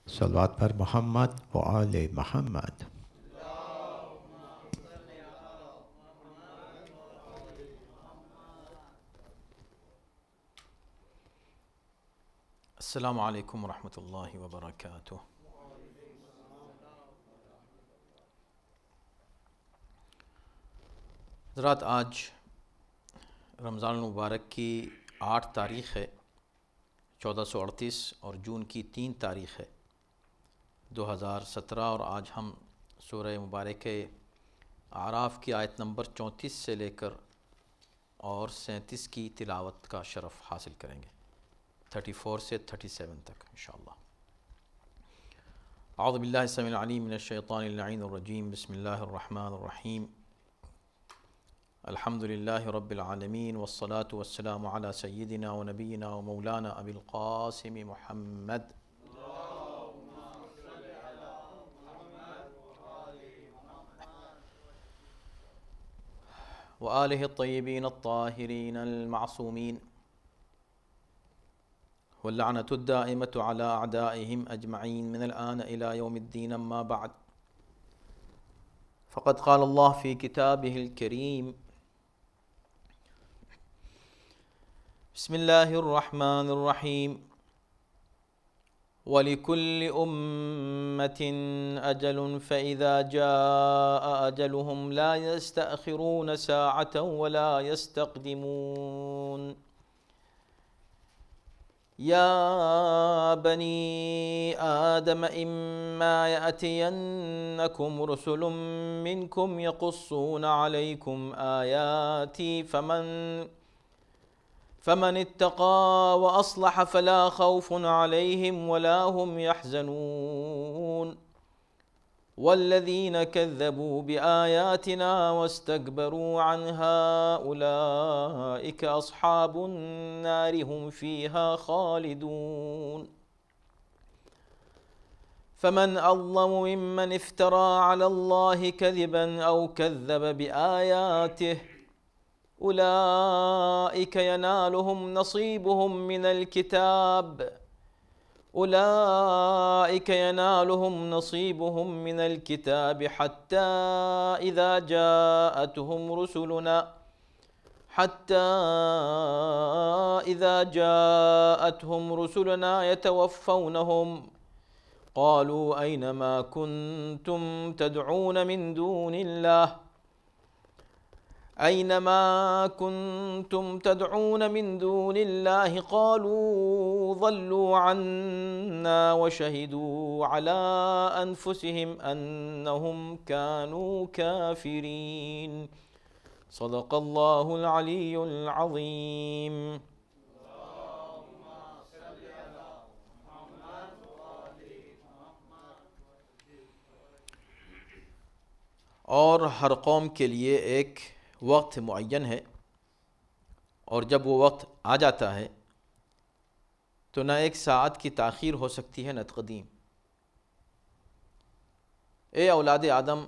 صلوات پر محمد و آل محمد۔ السلام علیکم ورحمۃ اللہ وبرکاتہ۔ حضرات، آج رمضان المبارک کی 8 تاریخ ہے 1438 اور جون کی 3 تاریخ ہے 2017، اور آج ہم سورہ مبارک اعراف کی آیت نمبر 34 سے لے کر اور 37 کی تلاوت کا شرف حاصل کریں گے، 34 سے 37 تک انشاءاللہ۔ اعوذ باللہ السمیع العلیم من الشیطان اللعین الرجیم، بسم اللہ الرحمن الرحیم، الحمد للہ رب العالمین، والصلاة والسلام علی سیدنا و نبینا و مولانا ابی القاسم محمد وآلہ الطیبین الطاہرین المعصومین، واللعنة الدائمة على أعدائهم أجمعين من الآن إلى يوم الدين، أما بعد، فقد قال الله في كتابه الكريم: بسم الله الرحمن الرحيم، ولكل أمة أجل فإذا جاء أجلهم لا يستأخرون ساعة ولا يستقدمون. يا بني آدم إما يأتينكم رسل منكم يقصون عليكم آياتي فمن اتقى وأصلح فلا خوف عليهم ولا هم يحزنون. والذين كذبوا بآياتنا واستكبروا عنها أولئك أصحاب النار هم فيها خالدون. فمن أظلم ممن افترى على الله كذبا أو كذب بآياته أولئك ينالهم نصيبهم من الكتاب حتى إذا جاءتهم رسلنا يتوفونهم قالوا أين ما كنتم تدعون من دون الله قالوا ضلوا عنا وشهدوا على أنفسهم أنهم كانوا كافرين. صدق الله العلي العظيم. اور ہر قوم کے لیے ایک وقت معین ہے، اور جب وہ وقت آ جاتا ہے تو نہ ایک ساعت کی تاخیر ہو سکتی ہے نہ تقدیم۔ اے اولاد آدم،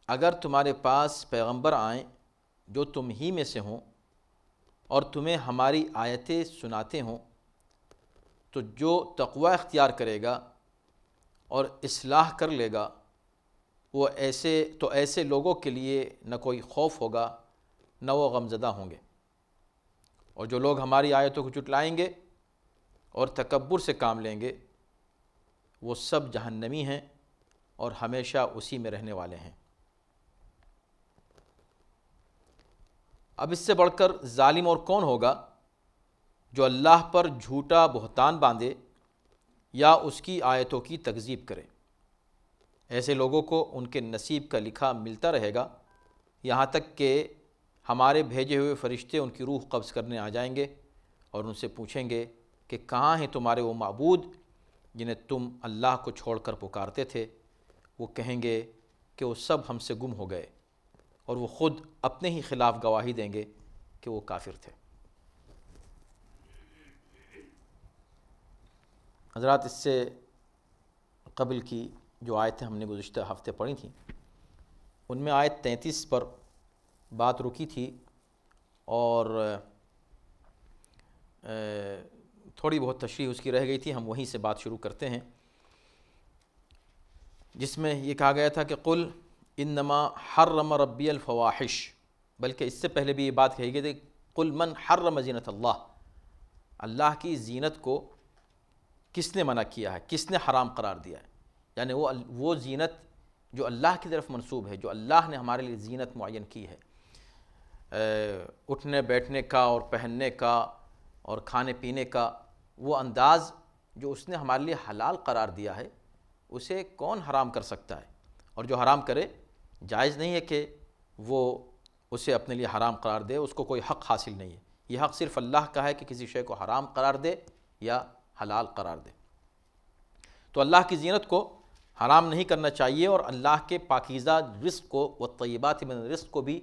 اگر تمہارے پاس پیغمبر آئیں جو تم ہی میں سے ہوں اور تمہیں ہماری آیتیں سناتے ہوں، تو جو تقوی اختیار کرے گا اور اصلاح کر لے گا وہ ایسے لوگوں کے لیے نہ کوئی خوف ہوگا نہ وہ غمزدہ ہوں گے، اور جو لوگ ہماری آیتوں کو جھٹلائیں گے اور تکبر سے کام لیں گے وہ سب جہنمی ہیں اور ہمیشہ اسی میں رہنے والے ہیں۔ اب اس سے بڑھ کر ظالم اور کون ہوگا جو اللہ پر جھوٹا بہتان باندھے یا اس کی آیتوں کی تکذیب کرے۔ ایسے لوگوں کو ان کے نصیب کا لکھا ملتا رہے گا، یہاں تک کہ ہمارے بھیجے ہوئے فرشتے ان کی روح قبض کرنے آ جائیں گے اور ان سے پوچھیں گے کہ کہاں ہیں تمہارے وہ معبود جنہیں تم اللہ کو چھوڑ کر پکارتے تھے؟ وہ کہیں گے کہ وہ سب ہم سے گم ہو گئے، اور وہ خود اپنے ہی خلاف گواہی دیں گے کہ وہ کافر تھے۔ حضرات، اس سے قبل کی جو آیتیں ہم نے گزشتہ ہفتے پڑھی تھیں ان میں آیت 33 پر بات رکی تھی، اور تھوڑی بہت تشریح اس کی رہ گئی تھی، ہم وہیں سے بات شروع کرتے ہیں۔ جس میں یہ کہا گیا تھا کہ قل انما حرم ربی الفواحش، بلکہ اس سے پہلے بھی یہ بات کہی گئی تھی قل من حرم زینت اللہ، اللہ کی زینت کو کس نے منع کیا ہے، کس نے حرام قرار دیا ہے، یعنی وہ زینت جو اللہ کی طرف منسوب ہے، جو اللہ نے ہمارے لیے زینت معین کی ہے، اٹھنے بیٹھنے کا اور پہننے کا اور کھانے پینے کا، وہ انداز جو اس نے ہمارے لیے حلال قرار دیا ہے اسے کون حرام کر سکتا ہے؟ اور جو حرام کرے جائز نہیں ہے کہ وہ اسے اپنے لیے حرام قرار دے، اس کو کوئی حق حاصل نہیں ہے، یہ حق صرف اللہ کا ہے کہ کسی شے کو حرام قرار دے یا حلال قرار دے۔ تو اللہ کی زینت کو حرام نہیں کرنا چاہیے، اور اللہ کے پاکیزہ رزق کو والطیبات من الرزق کو بھی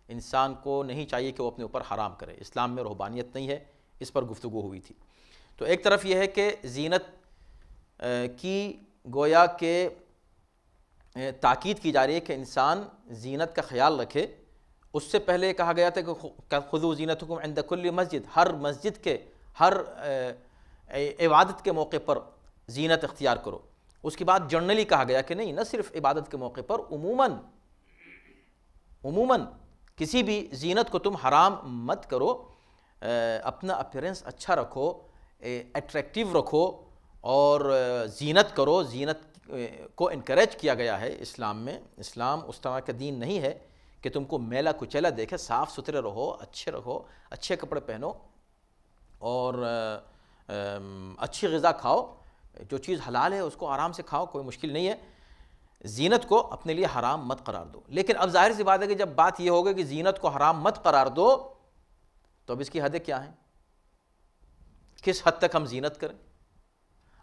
انسان کو نہیں چاہیے کہ وہ اپنے اوپر حرام کرے۔ اسلام میں رہبانیت نہیں ہے، اس پر گفتگو ہوئی تھی۔ تو ایک طرف یہ ہے کہ زینت کی گویا کہ تاکید کی جا رہی ہے کہ انسان زینت کا خیال رکھے۔ اس سے پہلے کہا گیا تھا کہ خذوا زینتکم عند کل مسجد، ہر مسجد کے ہر عبادت کے موقع پر زینت اختیار کرو۔ اس کے بعد جنرلی کہا گیا کہ نہیں، نہ صرف عبادت کے موقع پر، عموماً کسی بھی زینت کو تم حرام مت کرو، اپنا اپیرنس اچھا رکھو، اٹریکٹیو رکھو اور زینت کرو۔ زینت کو انکریج کیا گیا ہے اسلام میں۔ اسلام اس طرح کا دین نہیں ہے کہ تم کو میلا کچیلا دیکھے، صاف ستھرے رہو، اچھے کپڑے پہنو اور اچھی غذا کھاؤ، جو چیز حلال ہے اس کو آرام سے کھاؤ، کوئی مشکل نہیں ہے۔ زینت کو اپنے لیے حرام مت قرار دو۔ لیکن اب ظاہر سی بات ہے کہ جب بات یہ ہوگی کہ زینت کو حرام مت قرار دو تو اب اس کی حدیں کیا ہیں، کس حد تک ہم زینت کریں؟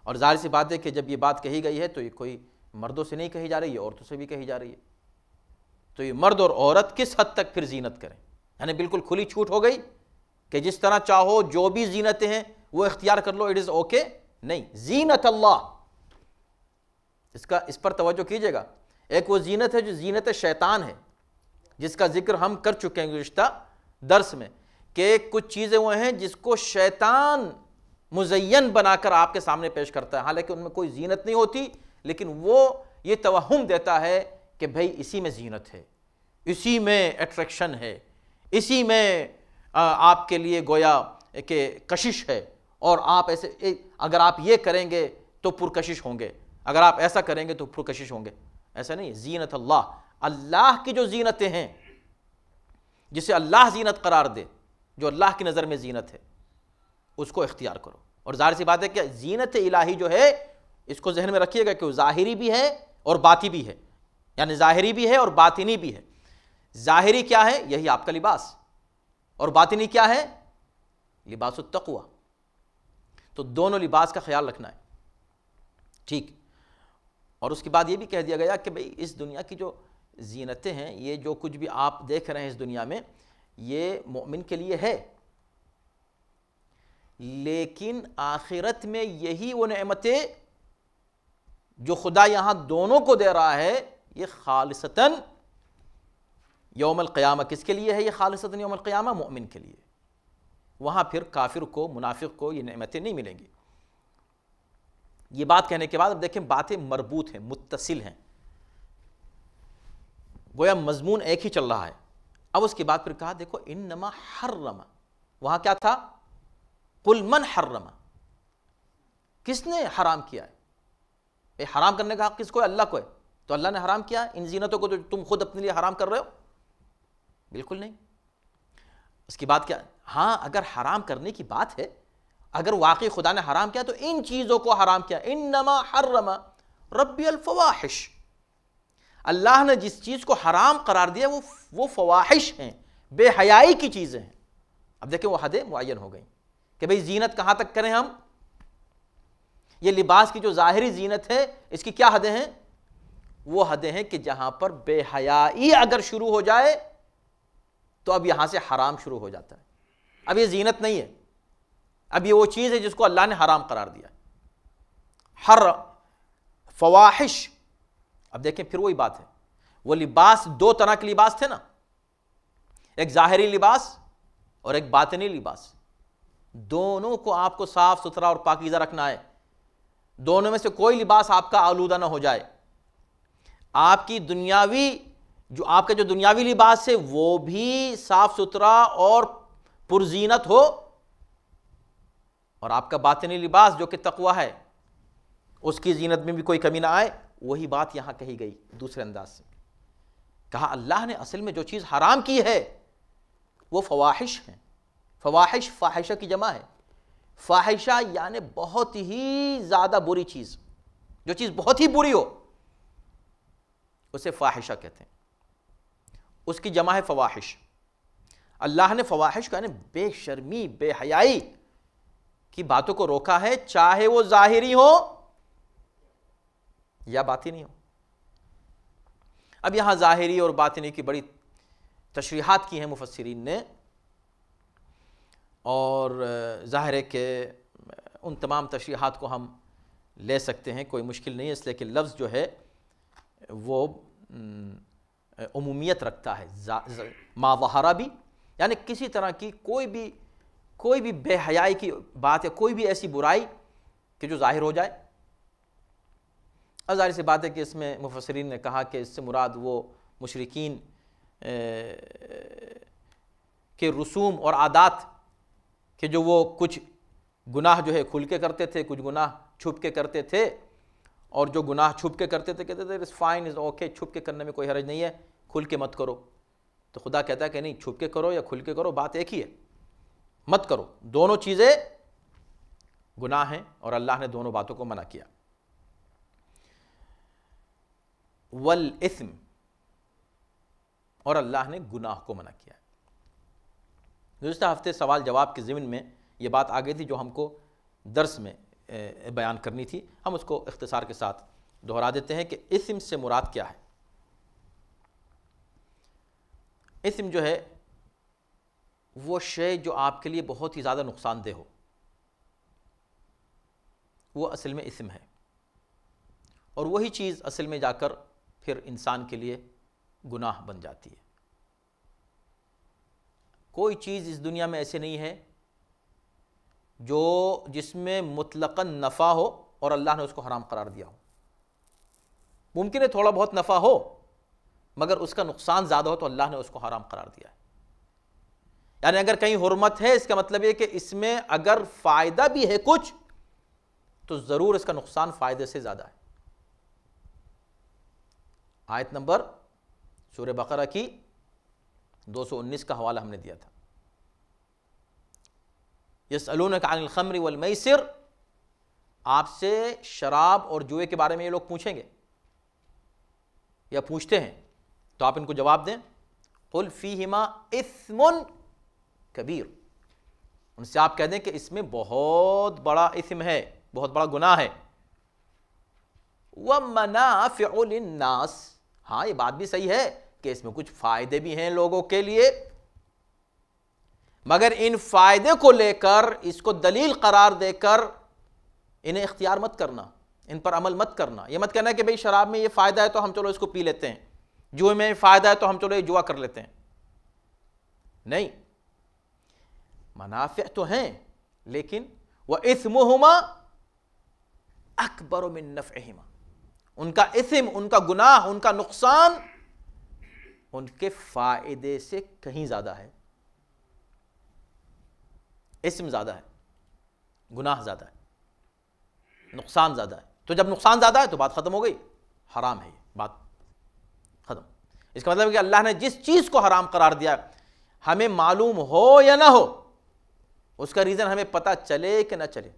اور ظاہر سی بات ہے کہ جب یہ بات کہی گئی ہے تو یہ کوئی مردوں سے نہیں کہی جا رہی ہے، عورتوں سے بھی کہی جا رہی ہے۔ تو یہ مرد اور عورت کس حد تک پھر زینت کریں؟ یعنی بالکل کھلی چھوٹ ہو گئی کہ جس طرح چاہو جو بھی زینتیں ہیں وہ اختیار کر لو، اٹ از اوکے؟ نہیں، زینت اللہ، اس پر توجہ کیجئے گا۔ ایک وہ زینت ہے جو زینت شیطان ہے، جس کا ذکر ہم کر چکے ہیں گزشتہ درس میں، کہ کچھ چیزیں وہ ہیں جس کو شیطان مزین بنا کر آپ کے سامنے پیش کرتا ہے، حالانکہ ان میں کوئی زینت نہیں ہوتی، لیکن وہ یہ توہم دیتا ہے کہ بھئی اسی میں زینت ہے، اسی میں اٹریکشن ہے، اسی میں آپ کے لیے گویا کہ کشش ہے، اور آپ ایسے اگر آپ یہ کریں گے تو پرکشش ہوں گے، اگر آپ ایسا کریں گے تو پرکشش ہوں گے۔ ایسا نہیں، زینت اللہ، اللہ کی جو زینتیں ہیں، جسے اللہ زینت قرار دے، جو اللہ کی نظر میں زینت ہے، اس کو اختیار کرو۔ اور ظاہر سی بات ہے کہ زینت الہی جو ہے، اس کو ذہن میں رکھیے گا کہ وہ ظاہری بھی ہے اور باطنی بھی ہے، یعنی ظاہری بھی ہے اور باطنی بھی ہے۔ ظاہری کیا ہے؟ یہی آپ کا لباس، اور باطنی کیا ہے؟ لباس التقوی۔ تو دونوں لباس کا خیال رکھنا ہے، ٹھیک۔ اور اس کے بعد یہ بھی کہہ دیا گیا کہ بھئی اس دنیا کی جو زینتیں ہیں، یہ جو کچھ بھی آپ دیکھ رہے ہیں اس دنیا میں، یہ مومن کے لیے ہے، لیکن آخرت میں یہی وہ نعمتیں جو خدا یہاں دونوں کو دے رہا ہے، یہ خالصتاً یوم القیامہ کس کے لیے ہے؟ یہ خالصتاً یوم القیامہ مومن کے لیے۔ وہاں پھر کافر کو، منافق کو یہ نعمتیں نہیں ملیں گی۔ یہ بات کہنے کے بعد اب دیکھیں باتیں مربوط ہیں، متصل ہیں، گویا مضمون ایک ہی چل رہا ہے۔ اب اس کے بعد پھر کہا دیکھو انما حرم، وہاں کیا تھا؟ قل من حرم، کس نے حرام کیا ہے؟ حرام کرنے کا حق کس کو ہے؟ اللہ کو ہے۔ تو اللہ نے حرام کیا ان زینتوں کو تو تم خود اپنے لیے حرام کر رہے ہو؟ بالکل نہیں۔ اس کی بات کیا؟ ہاں، اگر حرام کرنے کی بات ہے، اگر واقعی خدا نے حرام کیا تو ان چیزوں کو حرام کیا، انما حرم ربی الفواحش، اللہ نے جس چیز کو حرام قرار دیا وہ فواحش ہیں، بے حیائی کی چیزیں ہیں۔ اب دیکھیں وہ حدیں معین ہو گئیں کہ بھئی زینت کہاں تک کریں ہم؟ یہ لباس کی جو ظاہری زینت ہے، اس کی کیا حدیں ہیں؟ وہ حدیں ہیں کہ جہاں پر بے حیائی اگر شروع ہو جائے تو اب یہاں سے حرام شروع ہو جاتا ہے۔ اب یہ زینت نہیں ہے، اب یہ وہ چیز ہے جس کو اللہ نے حرام قرار دیا ہے، فواحش۔ اب دیکھیں پھر وہی بات ہے، وہ لباس دو طرح کے لباس تھے نا، ایک ظاہری لباس اور ایک باطنی لباس۔ دونوں کو آپ کو صاف ستھرا اور پاکیزہ رکھنا ہے، دونوں میں سے کوئی لباس آپ کا آلودہ نہ ہو جائے۔ آپ کی دنیاوی آپ کا جو دنیاوی لباس ہے وہ بھی صاف ستھرا اور پرزینت ہو، اور آپ کا باطنی لباس جو کہ تقویٰ ہے اس کی زینت میں بھی کوئی کمی نہ آئے. وہی بات یہاں کہی گئی دوسرے انداز سے. کہا اللہ نے اصل میں جو چیز حرام کی ہے وہ فواحش ہیں. فواحش فاحشہ کی جمع ہے. فاحشہ یعنی بہت ہی زیادہ بری چیز، جو چیز بہت ہی بری ہو اسے فاحشہ کہتے ہیں، اس کی جمع ہے فواحش. اللہ نے فواحش کا یعنی بے شرمی بے حیائی کی باتوں کو روکا ہے، چاہے وہ ظاہری ہو یا باطنی ہو. اب یہاں ظاہری اور باطنی کی بڑی تشریحات کی ہیں مفسرین نے، اور ظاہر ہے کہ ان تمام تشریحات کو ہم لے سکتے ہیں، کوئی مشکل نہیں ہے، اس لیے کہ لفظ جو ہے وہ عمومیت رکھتا ہے. ما ظہرہ بھی یعنی کسی طرح کی کوئی بھی بے حیائی کی بات ہے، کوئی بھی ایسی برائی کہ جو ظاہر ہو جائے. ظاہر سی بات ہے کہ اس میں مفسرین نے کہا کہ اس سے مراد وہ مشرکین کے رسوم اور عادات کہ جو وہ کچھ گناہ جو ہے کھل کے کرتے تھے، کچھ گناہ چھپ کے کرتے تھے، اور جو گناہ چھپ کے کرتے تھے کہتے تھے اٹس فائن، از اوکے، چھپ کے کرنے میں کوئی حرج نہیں ہے، کھل کے مت کرو. تو خدا کہتا ہے کہ نہیں، چھپ کے کرو یا کھل کے کرو بات ایک ہی ہے، مت کرو. دونوں چیزیں گناہ ہیں اور اللہ نے دونوں باتوں کو منع کیا. والاثم، اور اللہ نے گناہ کو منع کیا. گزشتہ ہفتے سوال جواب کے ضمن میں یہ بات آ گئی تھی جو ہم کو درس میں بیان کرنی تھی، ہم اس کو اختصار کے ساتھ دہرا دیتے ہیں کہ اسم سے مراد کیا ہے. اسم جو ہے وہ شے جو آپ کے لیے بہت ہی زیادہ نقصان دہ ہو، وہ اصل میں اسم ہے، اور وہی چیز اصل میں جا کر پھر انسان کے لیے گناہ بن جاتی ہے. کوئی چیز اس دنیا میں ایسے نہیں ہے جس میں مطلقاً نفع ہو اور اللہ نے اس کو حرام قرار دیا ہو. ممکن ہے تھوڑا بہت نفع ہو مگر اس کا نقصان زیادہ ہو تو اللہ نے اس کو حرام قرار دیا ہے. یعنی اگر کہیں حرمت ہے اس کا مطلب یہ کہ اس میں اگر فائدہ بھی ہے کچھ تو ضرور اس کا نقصان فائدے سے زیادہ ہے. آیت نمبر سورہ بقرہ کی 219 کا حوالہ ہم نے دیا تھا. یسألونک عن الخمر والمیسر، آپ سے شراب اور جوئے کے بارے میں یہ لوگ پوچھیں گے یا پوچھتے ہیں تو آپ ان کو جواب دیں. قل فیہما اثم کبیر، ان سے آپ کہہ دیں کہ اس میں بہت بڑا اثم ہے، بہت بڑا گناہ ہے. ومنافع للناس، ہاں یہ بات بھی صحیح ہے کہ اس میں کچھ فائدے بھی ہیں لوگوں کے لیے، مگر ان فائدے کو لے کر اس کو دلیل قرار دے کر انہیں اختیار مت کرنا، ان پر عمل مت کرنا. یہ مت کہنا کہ بھئی شراب میں یہ فائدہ ہے تو ہم چلو اس کو پی لیتے ہیں، جوئے میں فائدہ ہے تو ہم چلو یہ جوا کر لیتے ہیں. نہیں، منافع تو ہیں لیکن وَإِثْمُهُمَا أَكْبَرُ مِن نَفْعِهِمَا، ان کا اثم، ان کا گناہ، ان کا نقصان ان کے فائدے سے کہیں زیادہ ہے. اسم زیادہ ہے، گناہ زیادہ ہے، نقصان زیادہ ہے. تو جب نقصان زیادہ ہے تو بات ختم ہو گئی، حرام ہے، یہ بات ختم. اس کا مطلب ہے کہ اللہ نے جس چیز کو حرام قرار دیا ہمیں معلوم ہو یا نہ ہو، اس کا ریزن ہمیں پتہ چلے کہ نہ چلے،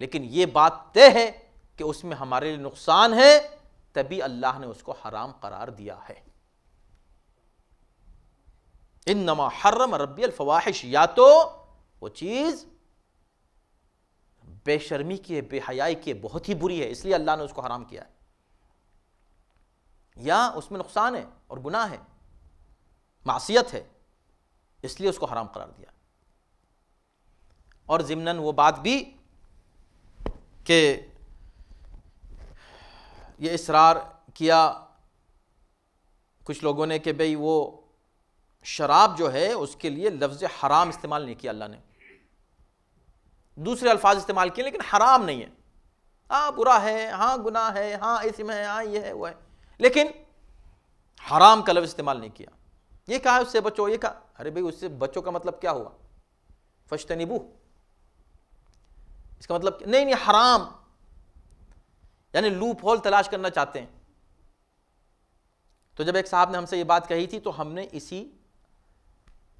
لیکن یہ بات طے ہے کہ اس میں ہمارے لیے نقصان ہے، تبھی اللہ نے اس کو حرام قرار دیا ہے. انما حرم ربی الفواحش، یا تو وہ چیز بے شرمی کی ہے، بے حیائی کی ہے، بہت ہی بری ہے، اس لیے اللہ نے اس کو حرام کیا ہے، یا اس میں نقصان ہے اور گناہ ہے، معصیت ہے، اس لیے اس کو حرام قرار دیا. اور ضمناً وہ بات بھی کہ یہ اصرار کیا کچھ لوگوں نے کہ بھئی وہ شراب جو ہے اس کے لیے لفظ حرام استعمال نہیں کیا اللہ نے، دوسرے الفاظ استعمال کیے لیکن حرام نہیں ہے. ہاں برا ہے، ہاں گناہ ہے، ہاں اسم ہے، ہاں یہ ہے وہ ہے، لیکن حرام کا لفظ استعمال نہیں کیا. یہ کہا اس سے بچو, یہ کہا ارے بھئی اس سے بچو کا مطلب کیا ہوا؟ فَاجْتَنِبُوهُ, اس کا مطلب نہیں حرام, یعنی لوپ ہول تلاش کرنا چاہتے ہیں. تو جب ایک صاحب نے ہم سے یہ بات کہی تھی تو ہم نے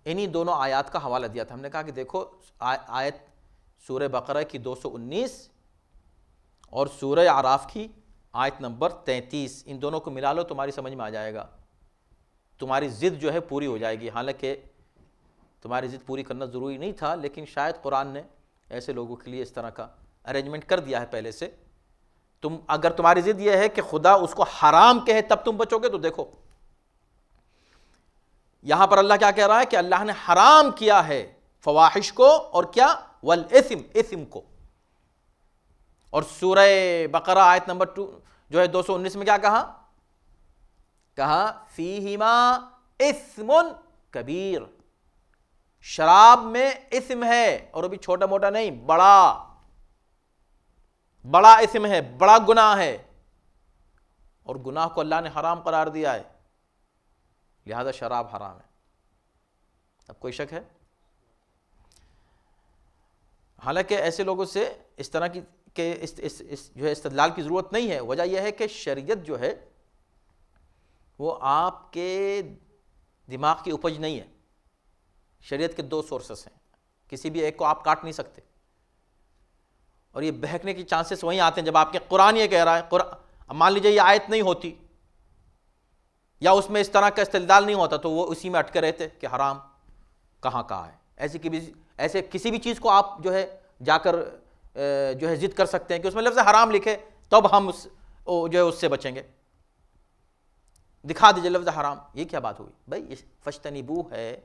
انہی دونوں آیات کا حوالہ دیا تھا. ہم نے کہا کہ دیکھو آیت سورہ بقرہ کی 219 اور سورہ اعراف کی آیت نمبر 33, ان دونوں کو ملا لو, تمہاری سمجھ میں آ جائے گا, تمہاری ضد جو ہے پوری ہو جائے گی. حالانکہ تمہاری ضد پوری کرنا ضروری نہیں تھا, لیکن شاید قرآن نے ایسے لوگوں کے لیے اس طرح کا ارینجمنٹ کر دیا ہے پہلے سے. اگر تمہاری ضد یہ ہے کہ خدا اس کو حرام کہے تب تم بچو گے, تو دیکھو یہاں پر اللہ کیا کہہ رہا ہے کہ اللہ نے حرام کیا ہے فواحش کو, اور کیا والاثم, اثم کو. اور سورہ بقرہ آیت نمبر 2 جو ہے 219 میں کیا کہا فیہما اثم کبیر, شراب میں اثم ہے, اور وہ بھی چھوٹا موٹا نہیں, بڑا اثم ہے, بڑا گناہ ہے, اور گناہ کو اللہ نے حرام قرار دیا ہے, لہذا شراب حرام ہے. اب کوئی شک ہے؟ حالانکہ ایسے لوگوں سے اس طرح کی کہ جو ہے استدلال کی ضرورت نہیں ہے. وجہ یہ ہے کہ شریعت جو ہے وہ آپ کے دماغ کی اپج نہیں ہے. شریعت کے 2 سورسز ہیں, کسی بھی ایک کو آپ کاٹ نہیں سکتے, اور یہ بہکنے کی چانسز وہیں آتے ہیں جب آپ کے قرآن یہ کہہ رہا ہے. اب مان لیجئے یہ آیت نہیں ہوتی یا اس میں اس طرح کا استدلال نہیں ہوتا تو وہ اسی میں اٹکے رہتے کہ حرام کہاں ہے. ایسے کسی بھی چیز کو آپ جو ہے جا کر جو ہے ضد کر سکتے ہیں کہ اس میں لفظ حرام لکھے, تب ہم جو ہے اس سے بچیں گے. دکھا دیجئے لفظ حرام, یہ کیا بات ہوئی بھائی؟ فَاجْتَنِبُوهُ ہے,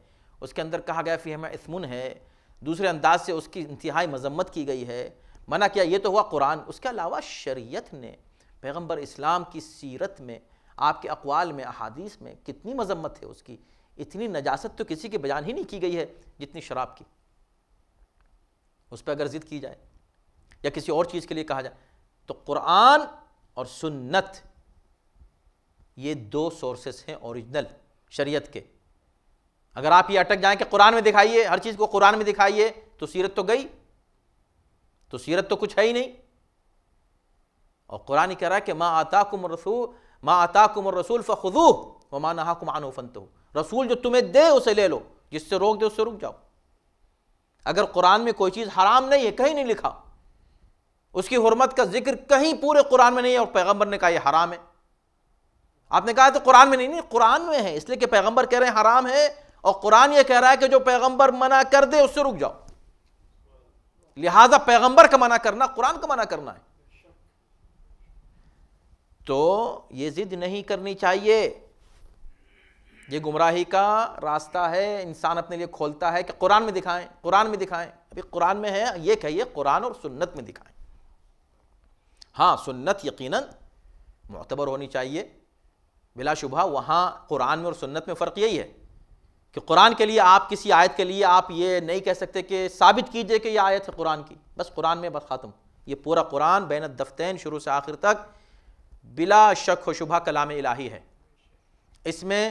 اس کے اندر کہا گیا فیہما اثم ہے, دوسرے انداز سے اس کی انتہائی مذمت کی گئی ہے, منع کیا. یہ تو ہوا قرآن. اس کے علاوہ شریعت نے پیغمبر اسلام کی سیرت میں, آپ کے اقوال میں, احادیث میں کتنی مذمت ہے اس کی. اتنی نجاست تو کسی کے بیان ہی نہیں کی گئی ہے جتنی شراب کی. اس پہ اگر ضد کی جائے یا کسی اور چیز کے لیے کہا جائے تو قرآن اور سنت یہ 2 سورسز ہیں اوریجنل شریعت کے. اگر آپ یہ اٹک جائیں کہ قرآن میں دکھائیے, ہر چیز کو قرآن میں دکھائیے, تو سیرت تو گئی, تو سیرت تو کچھ ہے ہی نہیں. اور قرآن ہی کہہ رہا ہے کہ ما آتاکم الرسول فخذوہ وما نہاکم عنہ فانتہوا. رسول جو تمہیں دے اسے لے لو, جس سے روک دے اس سے رک جاؤ. اگر قرآن میں کوئی چیز حرام نہیں ہے, کہیں نہیں لکھا, اس کی حرمت کا ذکر کہیں پورے قرآن میں نہیں ہے, اور پیغمبر نے کہا یہ حرام ہے, آپ نے کہا تو قرآن میں نہیں, قرآن میں ہے, اس لیے کہ پیغمبر کہہ رہے ہیں حرام ہے, اور قرآن یہ کہہ رہا ہے کہ جو پیغمبر منع کر دے اس سے رک جاؤ. لہذا پیغمبر کا منع کرنا قرآن کا منع کرنا ہے. تو یہ ضد نہیں کرنی چاہیے, یہ گمراہی کا راستہ ہے. انسان اپنے لیے کھولتا ہے کہ قرآن میں دکھائیں, قرآن میں دکھائیں. ابھی قرآن میں ہے, یہ کہیے قرآن اور سنت میں دکھائیں. ہاں سنت یقیناً معتبر ہونی چاہیے بلا شبہ. وہاں قرآن میں اور سنت میں فرق یہی ہے کہ قرآن کے لیے آپ کسی آیت کے لیے آپ یہ نہیں کہہ سکتے کہ ثابت کیجئے کہ یہ آیت ہے قرآن کی, بس قرآن میں بس ختم. یہ پورا قرآن بین الدفتین شروع سے آخر تک بلا شک و شبہ کلام الہی ہے. اس میں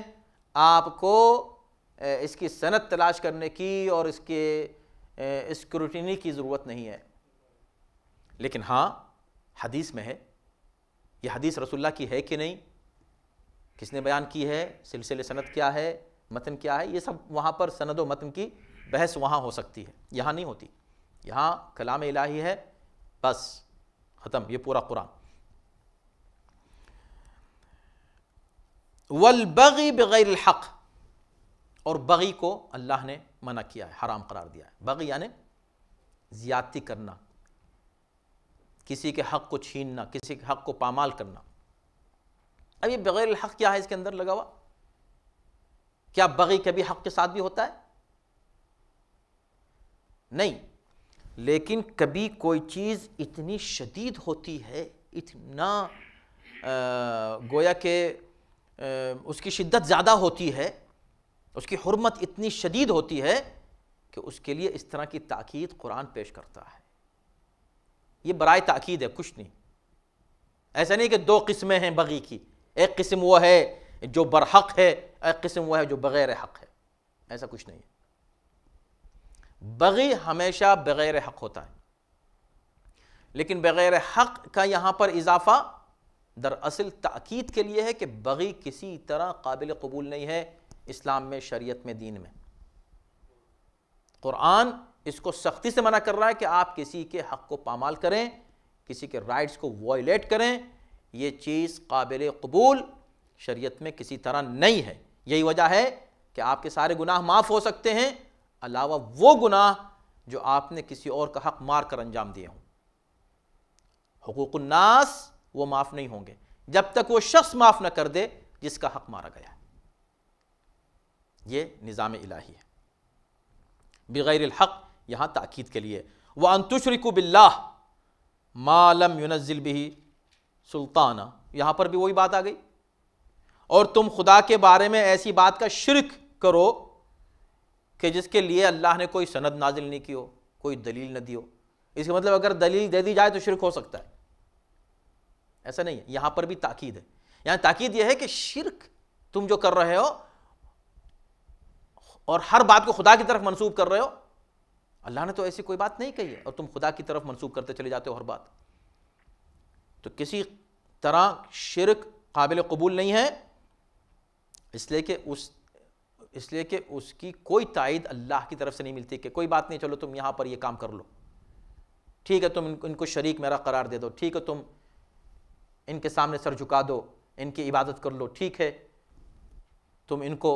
آپ کو اس کی سند تلاش کرنے کی اور اس کے اسکروٹینی کی ضرورت نہیں ہے. لیکن ہاں حدیث میں ہے, یہ حدیث رسول اللہ کی ہے کہ نہیں, کس نے بیان کی ہے, سلسلے سند کیا ہے, متن کیا ہے, یہ سب وہاں پر سند و متن کی بحث وہاں ہو سکتی ہے, یہاں نہیں ہوتی. یہاں کلام الہی ہے, بس ختم, یہ پورا قرآن. والبغی بغیر الحق, اور بغی کو اللہ نے منع کیا ہے, حرام قرار دیا ہے. بغی یعنی زیادتی کرنا, کسی کے حق کو چھیننا, کسی کے حق کو پامال کرنا. اب یہ بغیر الحق کیا ہے اس کے اندر لگا ہوا؟ کیا بغی کبھی حق کے ساتھ بھی ہوتا ہے؟ نہیں, لیکن کبھی کوئی چیز اتنی شدید ہوتی ہے, اتنا گویا کہ اس کی شدت زیادہ ہوتی ہے, اس کی حرمت اتنی شدید ہوتی ہے کہ اس کے لیے اس طرح کی تاکید قرآن پیش کرتا ہے. یہ برائے تاکید ہے, کچھ نہیں. ایسا نہیں کہ 2 قسمیں ہیں بغی کی, ایک قسم وہ ہے جو برحق ہے، ایک قسم وہ ہے جو بغیر حق ہے، ایسا کچھ نہیں ہے۔ بغی ہمیشہ بغیر حق ہوتا ہے، لیکن بغیر حق کا یہاں پر اضافہ دراصل تاکید کے لیے ہے کہ بغی کسی طرح قابل قبول نہیں ہے اسلام میں، شریعت میں، دین میں۔ قرآن اس کو سختی سے منع کر رہا ہے کہ آپ کسی کے حق کو پامال کریں، کسی کے رائٹس کو وائلیٹ کریں، یہ چیز قابل قبول شریعت میں کسی طرح نہیں ہے۔ یہی وجہ ہے کہ آپ کے سارے گناہ معاف ہو سکتے ہیں، علاوہ وہ گناہ جو آپ نے کسی اور کا حق مار کر انجام دیے ہوں۔ حقوق الناس وہ معاف نہیں ہوں گے جب تک وہ شخص معاف نہ کر دے جس کا حق مارا گیا ہے۔ یہ نظام الہی ہے۔ بغیر الحق یہاں تاکید کے لیے، وَأَن تُشْرِكُوا بِاللَّهِ مَا لَمْ يُنَزِّلْ بِهِ سُلْطَانًا، یہاں پر بھی وہی بات آ گئی، اور تم خدا کے بارے میں ایسی بات کا شرک کرو کہ جس کے لیے اللہ نے کوئی سند نازل نہیں کی ہو، کوئی دلیل نہ دی ہو۔ اس کا مطلب اگر دلیل دے دی جائے تو شرک ہو سکتا ہے، ایسا نہیں ہے۔ یہاں پر بھی تاکید ہے، یہاں تاکید یہ ہے کہ شرک تم جو کر رہے ہو اور ہر بات کو خدا کی طرف منسوب کر رہے ہو، اللہ نے تو ایسی کوئی بات نہیں کہی ہے اور تم خدا کی طرف منسوب کرتے چلے جاتے ہو ہر بات، تو کسی طرح شرک قابل قبول نہیں ہے، اس لیے کہ اس کی کوئی تائید اللہ کی طرف سے نہیں ملتی کہ کوئی بات نہیں، چلو تم یہاں پر یہ کام کر لو، ٹھیک ہے، تم ان کو شریک میرا قرار دے دو، ٹھیک ہے، تم ان کے سامنے سر جھکا دو، ان کی عبادت کر لو، ٹھیک ہے، تم ان کو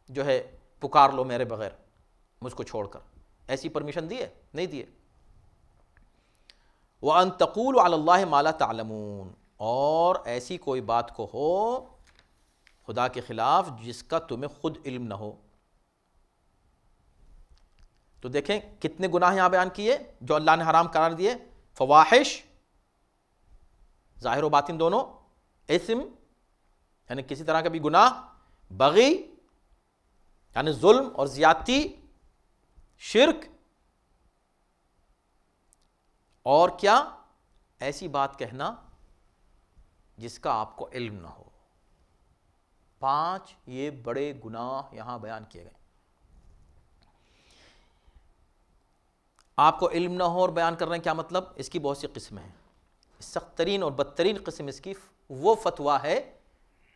جو ہے پکار لو میرے بغیر، مجھ کو چھوڑ کر، ایسی پرمیشن دی ہے؟ نہیں دی ہے۔ وَأَن تَقُولُوا عَلَى اللَّهِ مَا لَا تَعْلَمُونَ، اور ایسی کوئی بات کو ہو خدا کے خلاف جس کا تمہیں خود علم نہ ہو۔ تو دیکھیں کتنے گناہ یہاں بیان کیے جو اللہ نے حرام قرار دیے، فواحش ظاہر و باطن دونوں، اسم یعنی کسی طرح کا بھی گناہ، بغی یعنی ظلم اور زیادتی، شرک، اور کیا؟ ایسی بات کہنا جس کا آپ کو علم نہ ہو۔ 5 یہ بڑے گناہ یہاں بیان کیے گئے۔ آپ کو علم نہ ہو اور بیان کر رہے ہیں، کیا مطلب؟ اس کی بہت سی قسمیں ہیں۔ سخت ترین اور بدترین قسم اس کی وہ فتویٰ ہے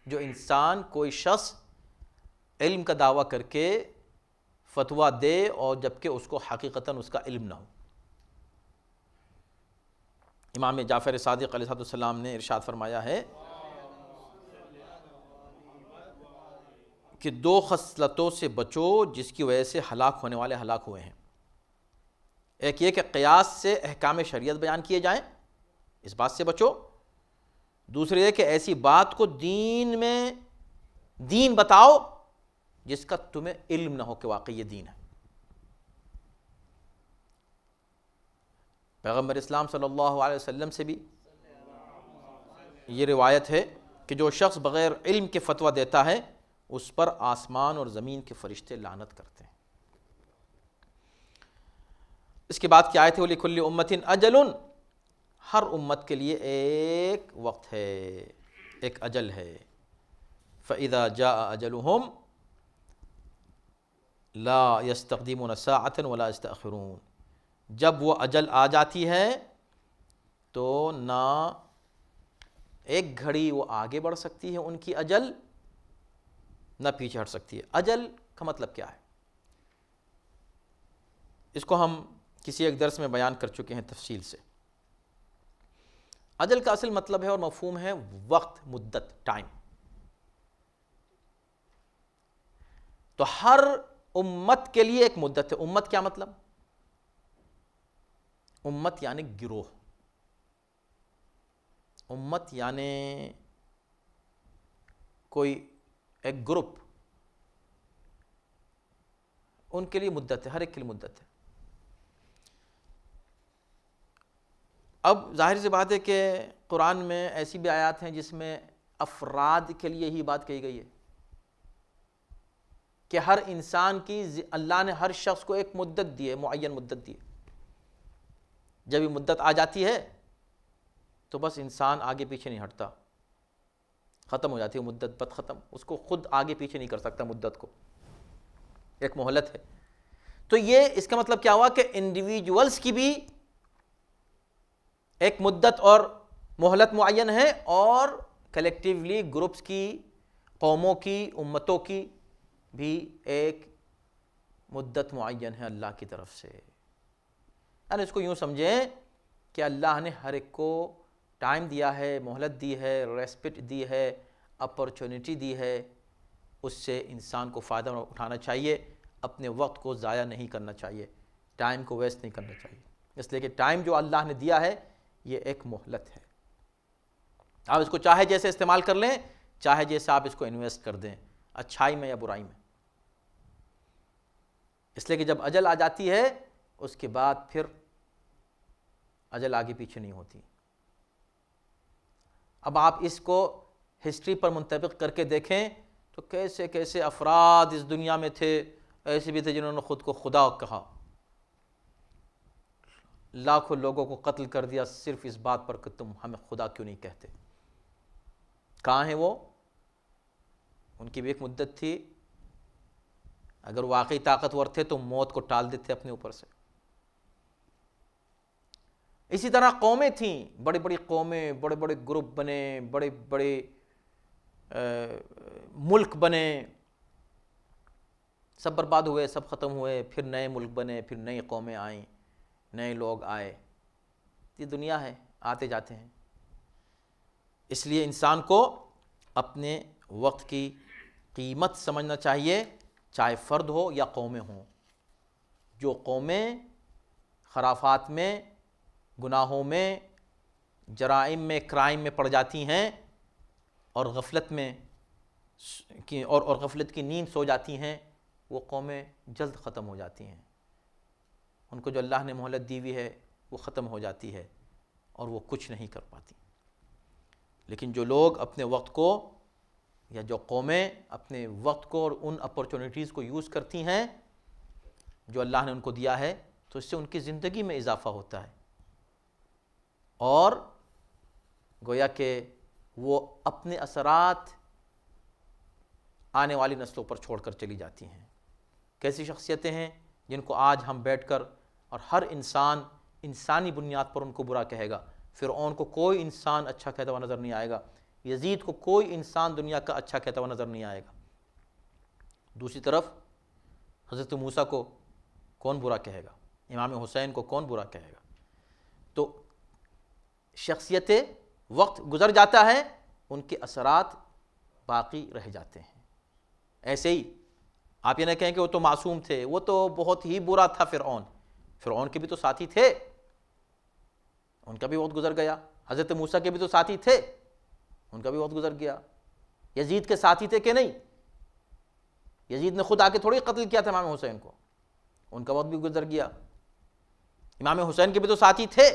جو انسان، کوئی شخص علم کا دعویٰ کر کے فتویٰ دے اور جبکہ اس کو حقیقتاً اس کا علم نہ ہو۔ امام جعفر صادق علیہ السلام نے ارشاد فرمایا ہے کہ 2 خصلتوں سے بچو جس کی وجہ سے ہلاک ہونے والے ہلاک ہوئے ہیں۔ ایک یہ کہ قیاس سے احکام شریعت بیان کیے جائیں، اس بات سے بچو۔ دوسری یہ کہ ایسی بات کو دین میں دین بتاؤ جس کا تمہیں علم نہ ہو کہ واقعی یہ دین ہے۔ پیغمبر اسلام صلی اللہ علیہ وسلم سے بھی یہ روایت ہے کہ جو شخص بغیر علم کے فتویٰ دیتا ہے اس پر آسمان اور زمین کے فرشتے لعنت کرتے ہیں۔ اس کے بعد کی آیت ہے وَلِكُلِّ أُمَّةٍ أَجَلٌ، ہر امت کے لیے ایک وقت ہے، ایک اجل ہے۔ فَإِذَا جَاءَ أَجَلُهُمْ لَا يَسْتَقْدِمُونَ سَاعَةً وَلَا يَسْتَأْخِرُونَ، جب وہ اجل آ جاتی ہے تو نہ ایک گھڑی وہ آگے بڑھ سکتی ہے ان کی اجل، نہ پیچھے ہٹ سکتی ہے۔ اجل کا مطلب کیا ہے؟ اس کو ہم کسی ایک درس میں بیان کر چکے ہیں تفصیل سے۔ اجل کا اصل مطلب ہے اور مفہوم ہے وقت، مدت، ٹائم۔ تو ہر امت کے لیے ایک مدت ہے۔ امت کیا مطلب؟ امت یعنی گروہ، امت یعنی کوئی ایک گروپ، ان کے لیے مدت ہے، ہر ایک کے لیے مدت ہے۔ اب ظاہر سی بات ہے کہ قرآن میں ایسی بھی آیات ہیں جس میں افراد کے لیے ہی بات کہی گئی ہے کہ ہر انسان کی اللہ نے ہر شخص کو ایک مدت دی ہے، معین مدت دی ہے۔ جب یہ مدت آ جاتی ہے تو بس انسان آگے پیچھے نہیں ہٹتا، ختم ہو جاتی ہے مدت، بد ختم، اس کو خود آگے پیچھے نہیں کر سکتا مدت کو، ایک مہلت ہے۔ تو یہ اس کا مطلب کیا ہوا کہ انڈیویجولز کی بھی ایک مدت اور مہلت معین ہے، اور کلیکٹیولی گروپس کی، قوموں کی، امتوں کی بھی ایک مدت معین ہے اللہ کی طرف سے۔ یعنی اس کو یوں سمجھیں کہ اللہ نے ہر ایک کو ٹائم دیا ہے، مہلت دی ہے، ریسپیکٹ دی ہے، اپرچونٹی دی ہے، اس سے انسان کو فائدہ اٹھانا چاہیے، اپنے وقت کو ضائع نہیں کرنا چاہیے، ٹائم کو ویسٹ نہیں کرنا چاہیے، اس لیے کہ ٹائم جو اللہ نے دیا ہے یہ ایک مہلت ہے۔ آپ اس کو چاہے جیسے استعمال کر لیں، چاہے جیسے آپ اس کو انویسٹ کر دیں، اچھائی میں یا برائی میں، اس لیے کہ جب اجل آ جاتی ہے اس کے بعد پھر اجل آگے پیچھے نہیں ہوتی۔ اب آپ اس کو ہسٹری پر منطبق کر کے دیکھیں تو کیسے کیسے افراد اس دنیا میں تھے، ایسے بھی تھے جنہوں نے خود کو خدا کہا، لاکھوں لوگوں کو قتل کر دیا صرف اس بات پر کہ تم ہمیں خدا کیوں نہیں کہتے۔ کہاں ہیں وہ؟ ان کی بھی ایک مدت تھی، اگر واقعی طاقتور تھے تو موت کو ٹال دیتے اپنے اوپر سے۔ اسی طرح قومیں تھیں، بڑی بڑی قومیں، بڑے بڑے گروپ بنے، بڑے بڑے ملک بنے، سب برباد ہوئے، سب ختم ہوئے، پھر نئے ملک بنے، پھر نئی قومیں آئیں، نئے لوگ آئے۔ یہ دنیا ہے، آتے جاتے ہیں۔ اس لیے انسان کو اپنے وقت کی قیمت سمجھنا چاہیے، چاہے فرد ہو یا قومیں ہوں۔ جو قومیں خرافات میں، گناہوں میں، جرائم میں، کرائم میں پڑ جاتی ہیں اور غفلت میں اور غفلت کی نیند سو جاتی ہیں، وہ قومیں جلد ختم ہو جاتی ہیں۔ ان کو جو اللہ نے مہلت دی ہوئی ہے وہ ختم ہو جاتی ہے اور وہ کچھ نہیں کر پاتی۔ لیکن جو لوگ اپنے وقت کو، یا جو قومیں اپنے وقت کو اور ان اپرچونٹیز کو یوز کرتی ہیں جو اللہ نے ان کو دیا ہے، تو اس سے ان کی زندگی میں اضافہ ہوتا ہے، اور گویا کہ وہ اپنے اثرات آنے والی نسلوں پر چھوڑ کر چلی جاتی ہیں۔ کیسی شخصیتیں ہیں جن کو آج ہم بیٹھ کر، اور ہر انسان انسانی بنیاد پر ان کو برا کہے گا۔ فرعون کو کوئی انسان اچھا کہتا ہوا نظر نہیں آئے گا، یزید کو کوئی انسان دنیا کا اچھا کہتا ہوا نظر نہیں آئے گا۔ دوسری طرف حضرت موسیٰ کو کون برا کہے گا، امام حسین کو کون برا کہے گا؟ تو شخصیت وقت گزر جاتا ہے، ان کے اثرات باقی رہ جاتے ہیں۔ ایسے ہی آپ یہ نہ کہیں کہ وہ تو معصوم تھے، وہ تو بہت ہی برا تھا فرعون کے بھی تو ساتھی تھے، ان کا بھی وقت گزر گیا۔ حضرت موسیٰ کے بھی تو ساتھی تھے، ان کا بھی وقت گزر گیا۔ یزید کے ساتھی تھے کہ نہیں؟ یزید نے خود آ کے تھوڑی قتل کیا تھا امام حسین کو، ان کا وقت بھی گزر گیا۔ امام حسین کے بھی تو ساتھی تھے،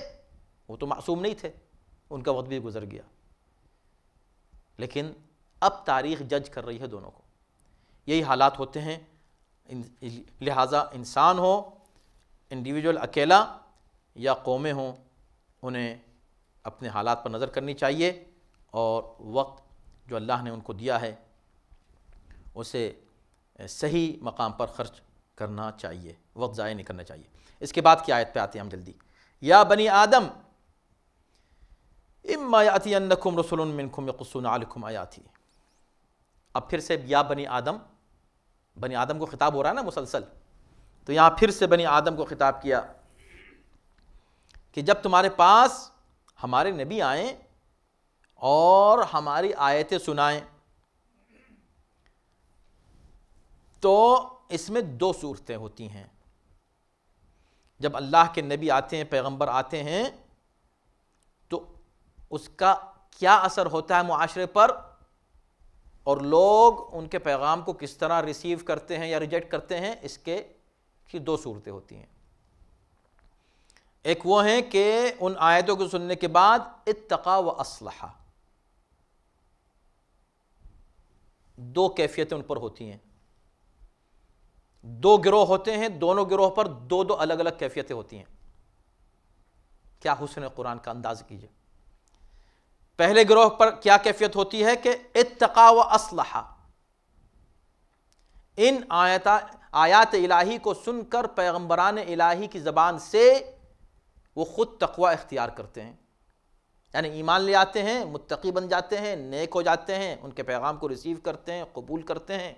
وہ تو معصوم نہیں تھے، ان کا وقت بھی گزر گیا۔ لیکن اب تاریخ جج کر رہی ہے دونوں کو، یہی حالات ہوتے ہیں۔ لہٰذا انسان ہو، انڈیویجول اکیلا یا قومیں ہوں، انہیں اپنے حالات پر نظر کرنی چاہیے، اور وقت جو اللہ نے ان کو دیا ہے اسے صحیح مقام پر خرچ کرنا چاہیے، وقت ضائع نہیں کرنا چاہیے۔ اس کے بعد کی آیت پہ آتے ہیں ہم جلدی۔ یا بنی آدم اما یأتینکم رسل منکم یقصون علیکم آیاتی۔ اب پھر سے یا بنی آدم کو خطاب ہو رہا ہے نا مسلسل، تو یہاں پھر سے بنی آدم کو خطاب کیا کہ جب تمہارے پاس ہمارے نبی آئیں اور ہماری آیتیں سنائیں، تو اس میں دو صورتیں ہوتی ہیں۔ جب اللہ کے نبی آتے ہیں، پیغمبر آتے ہیں، تو اس کا کیا اثر ہوتا ہے معاشرے پر، اور لوگ ان کے پیغام کو کس طرح ریسیو کرتے ہیں یا ریجیکٹ کرتے ہیں، اس کے دو صورتیں ہوتی ہیں۔ ایک وہ ہیں کہ ان آیتوں کو سننے کے بعد اتقا و اصلحا، دو کیفیتیں ان پر ہوتی ہیں، دو گروہ ہوتے ہیں، دونوں گروہ پر دو دو الگ الگ کیفیتیں ہوتی ہیں۔ کیا حسن قرآن کا انداز کیجئے۔ پہلے گروہ پر کیا کیفیت ہوتی ہے کہ اتقا و اصلحہ، ان آیات الہی کو سن کر پیغمبران الہی کی زبان سے وہ خود تقوی اختیار کرتے ہیں، یعنی ایمان لے آتے ہیں، متقی بن جاتے ہیں، نیک ہو جاتے ہیں، ان کے پیغام کو ریسیو کرتے ہیں، قبول کرتے ہیں،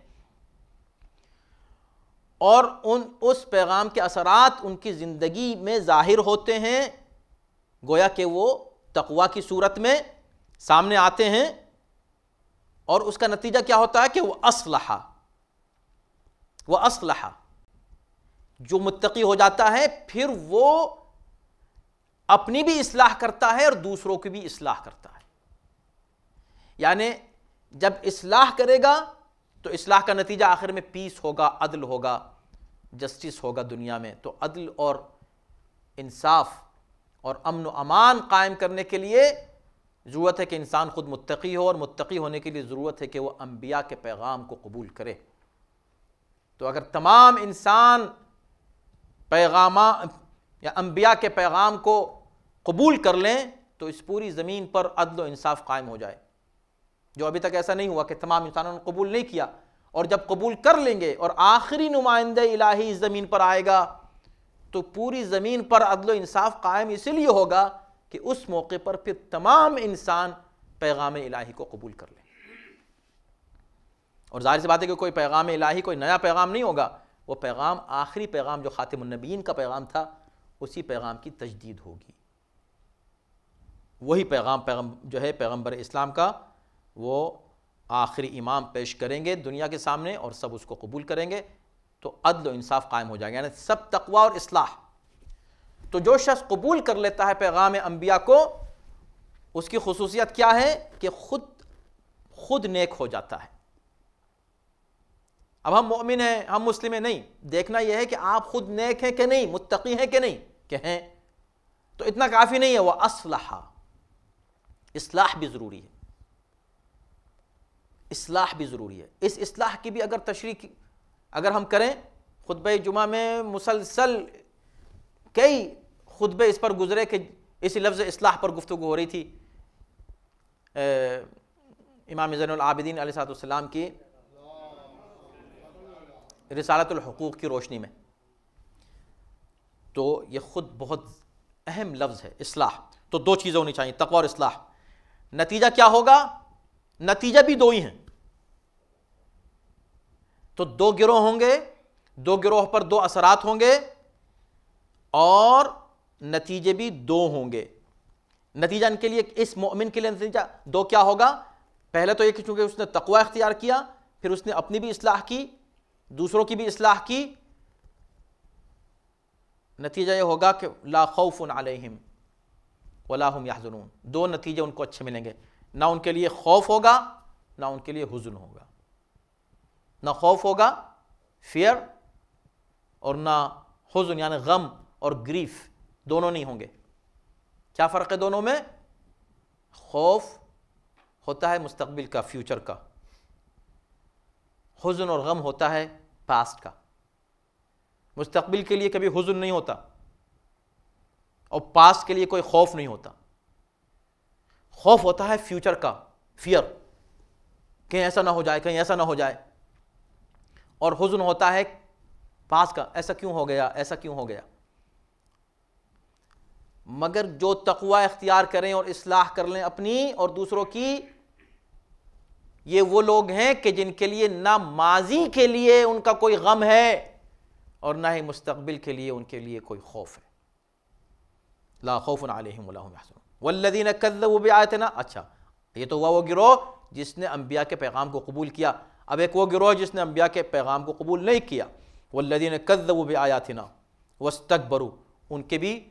اور اس پیغام کے اثرات ان کی زندگی میں ظاہر ہوتے ہیں، گویا کہ وہ تقوی کی صورت میں سامنے آتے ہیں، اور اس کا نتیجہ کیا ہوتا ہے کہ وہ اصلحہ جو متقی ہو جاتا ہے، پھر وہ اپنی بھی اصلاح کرتا ہے اور دوسروں کی بھی اصلاح کرتا ہے۔ یعنی جب اصلاح کرے گا تو اصلاح کا نتیجہ آخر میں پیس ہوگا، عدل ہوگا، جسٹس ہوگا دنیا میں۔ تو عدل اور انصاف اور امن و امان قائم کرنے کے لیے ضرورت ہے کہ انسان خود متقی ہو، اور متقی ہونے کے لیے ضرورت ہے کہ وہ انبیاء کے پیغام کو قبول کرے۔ تو اگر تمام انسان یا انبیاء کے پیغام کو قبول کر لیں تو اس پوری زمین پر عدل و انصاف قائم ہو جائے، جو ابھی تک ایسا نہیں ہوا کہ تمام انسانوں نے قبول نہیں کیا۔ اور جب قبول کر لیں گے اور آخری نمائندہ الہی اس زمین پر آئے گا تو پوری زمین پر عدل و انصاف قائم اسی لیے ہوگا کہ اس موقع پر پھر تمام انسان پیغام الہی کو قبول کر لیں۔ اور ظاہر سی بات ہے کہ کوئی پیغام الہی کوئی نیا پیغام نہیں ہوگا، وہ پیغام آخری پیغام جو خاتم النبیین کا پیغام تھا اسی پیغام کی تجدید ہوگی۔ وہی پیغام جو ہے پیغمبر اسلام کا، وہ آخری امام پیش کریں گے دنیا کے سامنے اور سب اس کو قبول کریں گے، تو عدل و انصاف قائم ہو جائے گا، یعنی سب تقوی اور اصلاح۔ تو جو شخص قبول کر لیتا ہے پیغام انبیاء کو، اس کی خصوصیت کیا ہے کہ خود نیک ہو جاتا ہے۔ اب ہم مومن ہیں، ہم مسلم ہیں، نہیں، دیکھنا یہ ہے کہ آپ خود نیک ہیں کہ نہیں، متقی ہیں کہ نہیں، کہ ہیں۔ تو اتنا کافی نہیں ہے، وہ اصلاح بھی ضروری ہے، اصلاح بھی ضروری ہے۔ اس اصلاح کی بھی اگر تشریح اگر ہم کریں، خطبہ جمعہ میں مسلسل کئی خطبے اس پر گزرے کہ اسی لفظ اصلاح پر گفتگو ہو رہی تھی۔ امام زین العابدین علیہ السلام کی رسالۃ الحقوق کی روشنی میں، تو یہ خود بہت اہم لفظ ہے اصلاح۔ تو دو چیزیں ہونی چاہیے، تقوی اور اصلاح۔ نتیجہ کیا ہوگا؟ نتیجہ بھی دو ہی ہیں، تو دو گروہ ہوں گے، دو گروہ پر دو اثرات ہوں گے، اور نتیجے بھی دو ہوں گے۔ نتیجہ ان کے لیے، اس مومن کے لیے نتیجہ دو کیا ہوگا؟ پہلے تو یہ کہ چونکہ اس نے تقوی اختیار کیا، پھر اس نے اپنی بھی اصلاح کی، دوسروں کی بھی اصلاح کی، نتیجہ یہ ہوگا کہ لا خوف علیہم ولا هم يحزنون۔ دو نتیجے ان کو اچھے ملیں گے، نہ ان کے لیے خوف ہوگا، نہ ان کے لیے حزن ہوگا۔ نہ خوف ہوگا، فیئر، اور نہ حزن یعنی غم اور گریف، دونوں نہیں ہوں گے۔ کیا فرق ہے دونوں میں؟ خوف ہوتا ہے مستقبل کا، فیوچر کا، حزن اور غم ہوتا ہے پاسٹ کا۔ مستقبل کے لیے کبھی حزن نہیں ہوتا، اور پاسٹ کے لیے کوئی خوف نہیں ہوتا۔ خوف ہوتا ہے فیوچر کا، فیئر، کہیں ایسا نہ ہو جائے، کہیں ایسا نہ ہو جائے، اور حزن ہوتا ہے پاسٹ کا، ایسا کیوں ہو گیا، ایسا کیوں ہو گیا۔ مگر جو تقوی اختیار کریں اور اصلاح کر لیں اپنی اور دوسروں کی، یہ وہ لوگ ہیں کہ جن کے لیے نہ ماضی کے لیے ان کا کوئی غم ہے اور نہ ہی مستقبل کے لیے ان کے لیے کوئی خوف ہے۔ لا خوف علیہم ولا هم يحزنون والذین کذبوا بآیاتنا۔ اچھا، یہ تو وہ گروہ جس نے انبیاء کے پیغام کو قبول کیا۔ اب ایک وہ گروہ جس نے انبیاء کے پیغام کو قبول نہیں کیا، والذین کذبوا بآیاتنا واستکبروا، ان کے بھی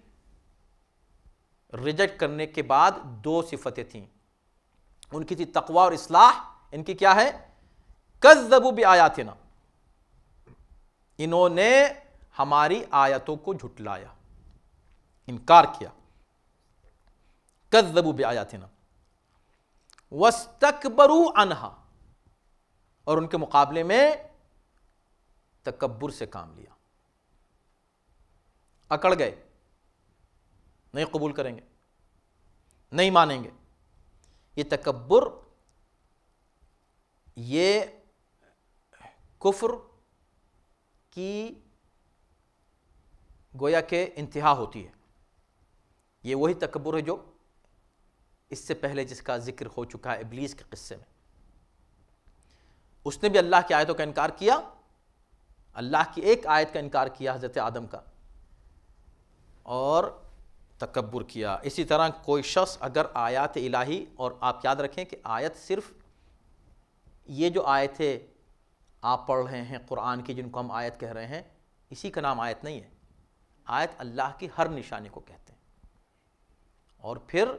ریجیکٹ کرنے کے بعد دو صفتیں تھیں، ان کی تھی تقوی اور اصلاح، ان کی کیا ہے؟ کذبوا بآیاتنا، انہوں نے ہماری آیتوں کو جھٹلایا، انکار کیا۔ کذبوا بآیاتنا واستکبروا عنہا، اور ان کے مقابلے میں تکبر سے کام لیا، اکڑ گئے، نہیں قبول کریں گے، نہیں مانیں گے۔ یہ تکبر یہ کفر کی گویا کہ انتہا ہوتی ہے. یہ وہی تکبر ہے جو اس سے پہلے جس کا ذکر ہو چکا ہے ابلیس کے قصے میں. اس نے بھی اللہ کی آیتوں کا انکار کیا, اللہ کی ایک آیت کا انکار کیا حضرت آدم کا, اور تکبر کیا. اسی طرح کوئی شخص اگر آیات الہی, اور آپ یاد رکھیں کہ آیت صرف یہ جو آیتیں آپ پڑھ رہے ہیں قرآن کی جن کو ہم آیت کہہ رہے ہیں, اسی کا نام آیت نہیں ہے. آیت اللہ کی ہر نشانی کو کہتے ہیں. اور پھر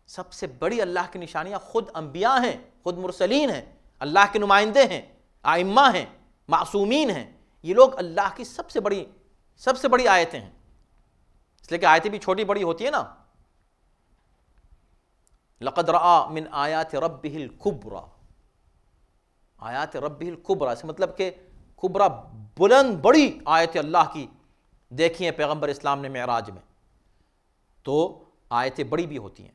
سب سے بڑی اللہ کی نشانیاں خود انبیاء ہیں, خود مرسلین ہیں, اللہ کے نمائندے ہیں, ائمہ ہیں, معصومین ہیں. یہ لوگ اللہ کی سب سے بڑی آیتیں ہیں. اس لیے کہ آیتیں بھی چھوٹی بڑی ہوتی ہیں نا. لقد رأى من آیات ربہ الکبریٰ, آیات ربہ الکبریٰ سے مطلب کہ کبریٰ بلند بڑی آیت اللہ کی دیکھی ہیں پیغمبر اسلام نے معراج میں. تو آیتیں بڑی بھی ہوتی ہیں,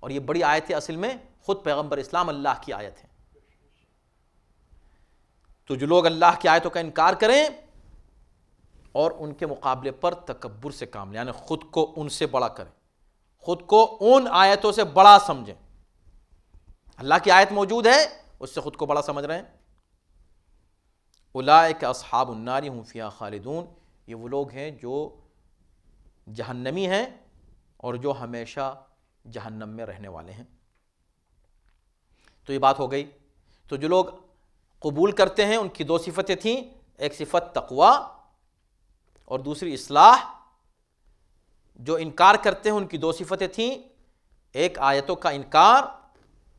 اور یہ بڑی آیتیں اصل میں خود پیغمبر اسلام اللہ کی آیت ہیں. تو جو لوگ اللہ کی آیتوں کا انکار کریں اور ان کے مقابلے پر تکبر سے کام لیں, یعنی خود کو ان سے بڑا کریں, خود کو ان آیتوں سے بڑا سمجھیں. اللہ کی آیت موجود ہے, اس سے خود کو بڑا سمجھ رہے ہیں. اولئک اصحاب النار هم فیہا خالدون, یہ وہ لوگ ہیں جو جہنمی ہیں اور جو ہمیشہ جہنم میں رہنے والے ہیں. تو یہ بات ہو گئی. تو جو لوگ قبول کرتے ہیں ان کی دو صفتیں تھیں, ایک صفت تقوی اور دوسری اصلاح. جو انکار کرتے ہیں ان کی دو صفتیں تھیں, ایک آیتوں کا انکار,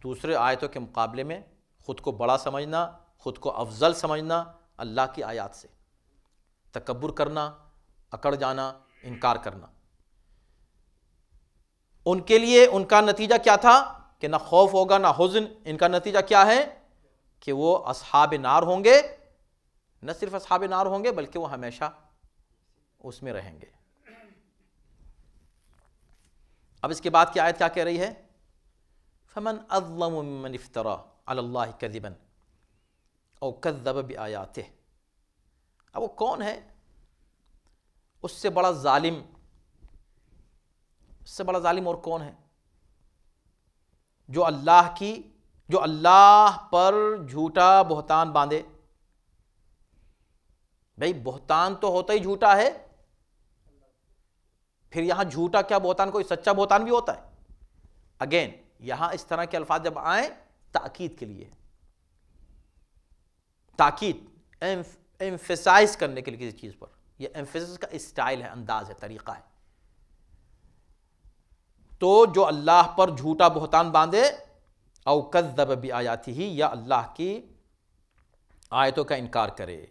دوسرے آیتوں کے مقابلے میں خود کو بڑا سمجھنا, خود کو افضل سمجھنا اللہ کی آیات سے, تکبر کرنا, اکڑ جانا, انکار کرنا. ان کے لیے ان کا نتیجہ کیا تھا کہ نہ خوف ہوگا نہ حزن. ان کا نتیجہ کیا ہے کہ وہ اصحاب نار ہوں گے, نہ صرف اصحاب نار ہوں گے بلکہ وہ ہمیشہ اس میں رہیں گے. اب اس کے بعد کی آیت کیا کہہ رہی ہے؟ فمن اظلم ممن افترى علی اللہ کذبا او کذب بآیاتہ. اب وہ کون ہے اس سے بڑا ظالم, اس سے بڑا ظالم اور کون ہے جو اللہ پر جھوٹا بہتان باندھے. بھئی بہتان تو ہوتا ہی جھوٹا ہے, پھر یہاں جھوٹا کیا بہتان کوئی سچا بہتان بھی ہوتا ہے. اگین یہاں اس طرح کے الفاظ جب آئیں تاکید کے لیے, تاکید ایمفیسائز کرنے کے لیے کسی چیز پر, یہ ایمفیسس کا اسٹائل ہے, انداز ہے, طریقہ ہے. تو جو اللہ پر جھوٹا بہتان باندھے, او کذب بآیاتہ, یا اللہ کی آیتوں کا انکار کرے.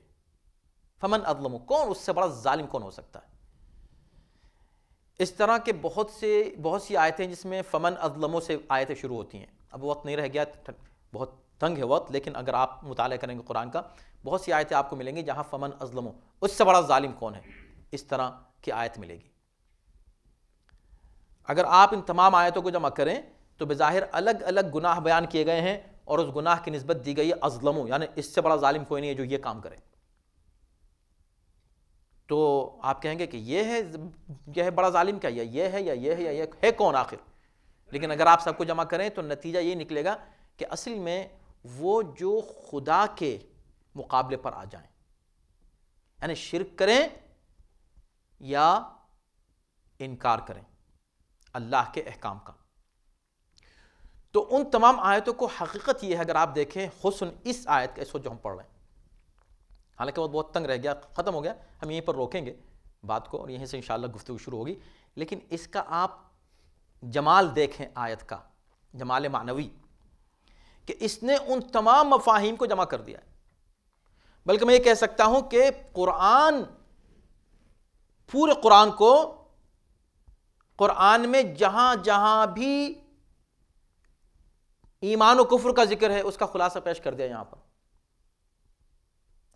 فمن اظلم, کون اس سے بڑا ظالم کون ہو سکتا ہے؟ اس طرح کے بہت سی آیتیں جس میں فمن اظلموں سے آیتیں شروع ہوتی ہیں. اب وقت نہیں رہ گیا, بہت تنگ ہے وقت, لیکن اگر آپ مطالعہ کریں گے قرآن کا, بہت سی آیتیں آپ کو ملیں گی جہاں فمن اظلموں, اس سے بڑا ظالم کون ہے, اس طرح کی آیت ملے گی. اگر آپ ان تمام آیتوں کو جمع کریں تو بظاہر الگ الگ گناہ بیان کیے گئے ہیں, اور اس گناہ کی نسبت دی گئی ہے اظلموں, یعنی اس سے بڑا ظالم کوئی نہیں ہے جو یہ کام کرے. تو آپ کہیں گے کہ یہ ہے بڑا ظالم, کیا یہ ہے یا یہ ہے کون آخر؟ لیکن اگر آپ سب کو جمع کریں تو نتیجہ یہ نکلے گا کہ اصل میں وہ جو خدا کے مقابلے پر آ جائیں, یعنی شرک کریں یا انکار کریں اللہ کے احکام کا. تو ان تمام آیتوں کو حقیقت یہ ہے, اگر آپ دیکھیں حسن اس آیت کا, اس وقت جو ہم پڑھ رہے ہیں, حالانکہ وہ بہت تنگ رہ گیا, ختم ہو گیا, ہم یہیں پر روکیں گے بات کو اور یہیں سے انشاءاللہ گفتگو شروع ہوگی. لیکن اس کا آپ جمال دیکھیں, آیت کا جمال معنوی, کہ اس نے ان تمام مفاہیم کو جمع کر دیا ہے. بلکہ میں یہ کہہ سکتا ہوں کہ پورے قرآن کو, قرآن میں جہاں جہاں بھی ایمان و کفر کا ذکر ہے اس کا خلاصہ پیش کر دیا یہاں پر.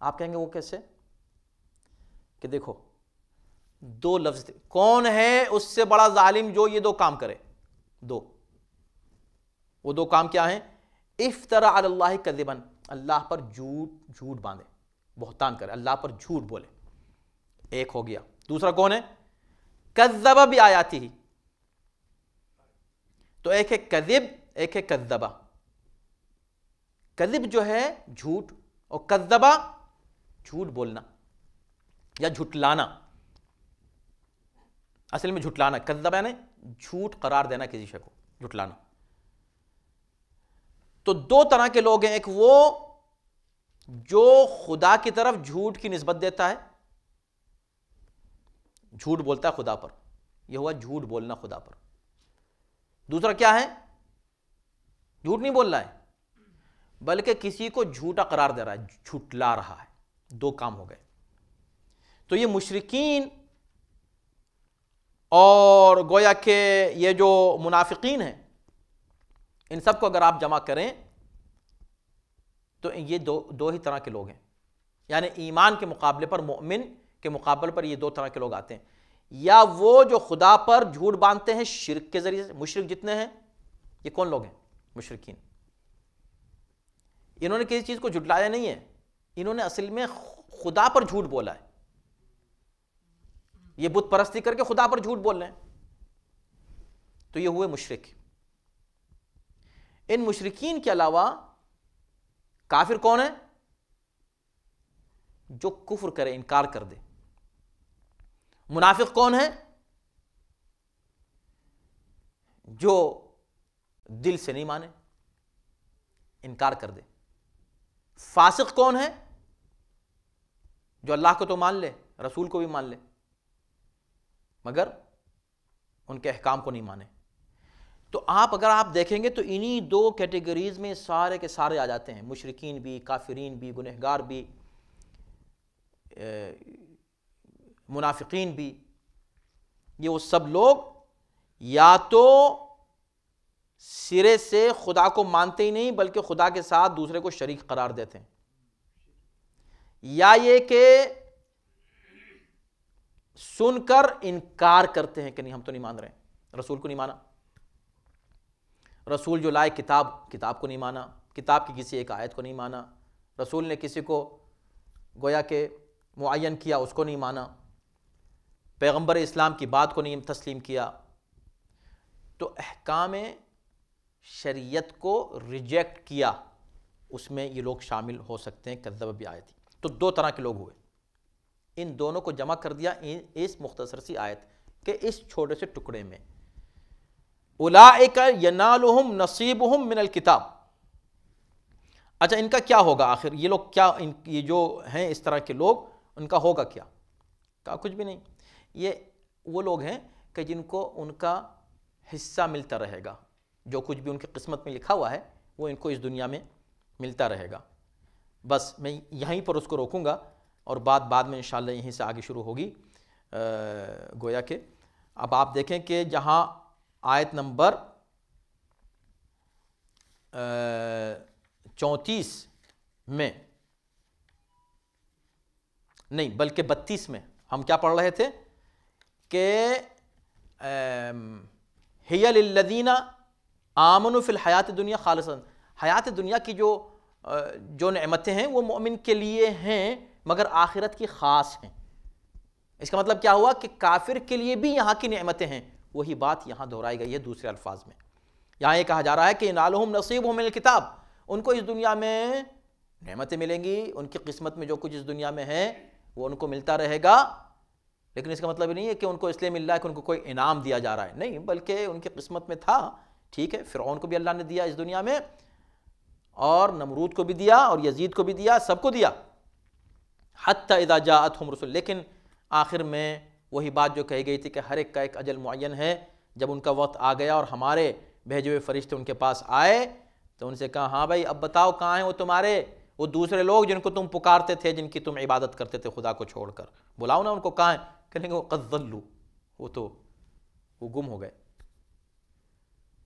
آپ کہیں گے وہ کیسے؟ کہ دیکھو دو لفظ تھے, کون ہے اس سے بڑا ظالم جو یہ دو کام کرے؟ دو, وہ دو کام کیا ہیں؟ افترا علی اللہ کذبا، اللہ پر جھوٹ باندھے، بہتان کرے، اللہ پر جھوٹ بولے، ایک ہو گیا۔ دوسرا کون ہے؟ کذب بآیاتہ، تو ایک ہے کذب، ایک ہے کذبہ۔ کذب جو ہے جھوٹ، اور کذبہ جھوٹ بولنا یا جھٹلانا، اصل میں جھٹلانا، کذبہ یعنی جھوٹ قرار دینا کسی شے کو، جھٹلانا۔ تو دو طرح کے لوگ ہیں، ایک وہ جو خدا کی طرف جھوٹ کی نسبت دیتا ہے، جھوٹ بولتا ہے خدا پر، یہ ہوا جھوٹ بولنا خدا پر۔ دوسرا کیا ہے؟ جھوٹ نہیں بول رہا ہے بلکہ کسی کو جھوٹا قرار دے رہا ہے، جھٹلا رہا ہے۔ دو کام ہو گئے۔ تو یہ مشرکین اور گویا کہ یہ جو منافقین ہیں، ان سب کو اگر آپ جمع کریں تو یہ دو ہی طرح کے لوگ ہیں، یعنی ایمان کے مقابلے پر، مومن کے مقابلے پر یہ دو طرح کے لوگ آتے ہیں۔ یا وہ جو خدا پر جھوٹ باندھتے ہیں شرک کے ذریعے سے، مشرک جتنے ہیں یہ کون لوگ ہیں؟ مشرکین۔ انہوں نے کسی چیز کو جھٹلایا نہیں ہے، انہوں نے اصل میں خدا پر جھوٹ بولا ہے، یہ بت پرستی کر کے خدا پر جھوٹ بول رہے ہیں، تو یہ ہوئے مشرک۔ ان مشرکین کے علاوہ کافر کون ہے؟ جو کفر کرے، انکار کر دے۔ منافق کون ہے؟ جو دل سے نہیں مانے، انکار کر دے۔ فاسق کون ہے؟ جو اللہ کو تو مان لے، رسول کو بھی مان لے، مگر ان کے احکام کو نہیں مانے۔ تو اگر آپ دیکھیں گے تو انہی دو کیٹیگریز میں سارے کے سارے آ جاتے ہیں، مشرکین بھی، کافرین بھی، گنہگار بھی، منافقین بھی۔ یہ وہ سب لوگ یا تو سرے سے خدا کو مانتے ہی نہیں بلکہ خدا کے ساتھ دوسرے کو شریک قرار دیتے ہیں، یا یہ کہ سن کر انکار کرتے ہیں کہ نہیں ہم تو نہیں مان رہے ہیں، رسول کو نہیں مانا، رسول جو لائے کتاب کو نہیں مانا، کتاب کی کسی ایک آیت کو نہیں مانا، رسول نے کسی کو گویا کہ معین کیا اس کو نہیں مانا، پیغمبر اسلام کی بات کو نہیں تسلیم کیا، تو احکام شریعت کو ریجیکٹ کیا، اس میں یہ لوگ شامل ہو سکتے ہیں کذب بآیاتہ۔ تو دو طرح کے لوگ ہوئے، ان دونوں کو جمع کر دیا اس مختصر سی آیت کے اس چھوٹے سے ٹکڑے میں۔ اولئک ینالہم نصیبہم من الکتاب۔ اچھا ان کا کیا ہوگا آخر؟ یہ لوگ کیا، یہ جو ہیں اس طرح کے لوگ، ان کا ہوگا کیا؟ کہا کچھ بھی نہیں، یہ وہ لوگ ہیں کہ جن کو ان کا حصہ ملتا رہے گا، جو کچھ بھی ان کی قسمت میں لکھا ہوا ہے وہ ان کو اس دنیا میں ملتا رہے گا۔ بس میں یہیں پر اس کو روکوں گا، اور بعد میں انشاءاللہ یہیں سے آگے شروع ہوگی۔ گویا کہ اب آپ دیکھیں کہ جہاں آیت نمبر 34 میں نہیں بلکہ 32 میں ہم کیا پڑھ رہے تھے کہ ہی للذین آمنوا فی الحیات الدنیا خالصا، حیات دنیا کی جو نعمتیں ہیں وہ مومن کے لیے ہیں مگر آخرت کی خاص ہیں۔ اس کا مطلب کیا ہوا کہ کافر کے لیے بھی یہاں کی نعمتیں ہیں، وہی بات یہاں دہرائی گئی ہے دوسرے الفاظ میں۔ یہاں یہ کہا جا رہا ہے کہ ینالہم نصیبہم من الکتاب، ان کو اس دنیا میں نعمتیں ملیں گی، ان کی قسمت میں جو کچھ اس دنیا میں ہے وہ ان کو ملتا رہے گا، لیکن اس کا مطلب نہیں ہے کہ ان کو اس لیے مل رہا ہے کہ ان کو کوئی انعام دیا جا رہا ہے، نہیں، بلکہ ان کی قسمت میں تھا۔ ٹھیک ہے، فرعون کو بھی اللہ نے دیا اس دنیا میں، اور نمرود کو بھی دیا، اور یزید کو بھی دیا، سب کو دیا، حتی اذا جاءتہم رسل، لیکن آخر میں وہی بات جو کہی گئی تھی کہ ہر ایک کا ایک اجل معین ہے، جب ان کا وقت آ گیا اور ہمارے بھیجے ہوئے فرشتے ان کے پاس آئے تو ان سے کہا ہاں بھائی اب بتاؤ کہاں ہیں وہ تمہارے وہ دوسرے لوگ جن کو تم پکارتے تھے، جن کی تم عبادت کرتے تھے خدا کو چھوڑ کر، بلاؤ نا ان کو، کہاں ہیں؟ کہیں گے وہ قد ضلوا، وہ گم ہو گئے،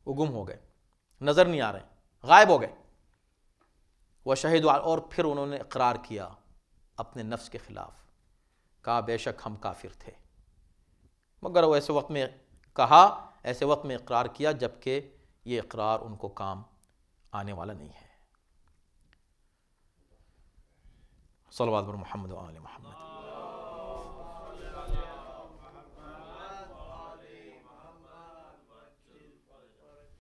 وہ گم ہو گئے، نظر نہیں آ رہے، غائب ہو گئے۔ وشہدوا، اور پھر انہوں نے اقرار کیا اپنے نفس کے خلاف، کہا بے شک ہم کافر تھے، مگر وہ ایسے وقت میں کہا، ایسے وقت میں اقرار کیا جبکہ یہ اقرار ان کو کام آنے والا نہیں ہے۔ صلوات بر محمد و آل محمد۔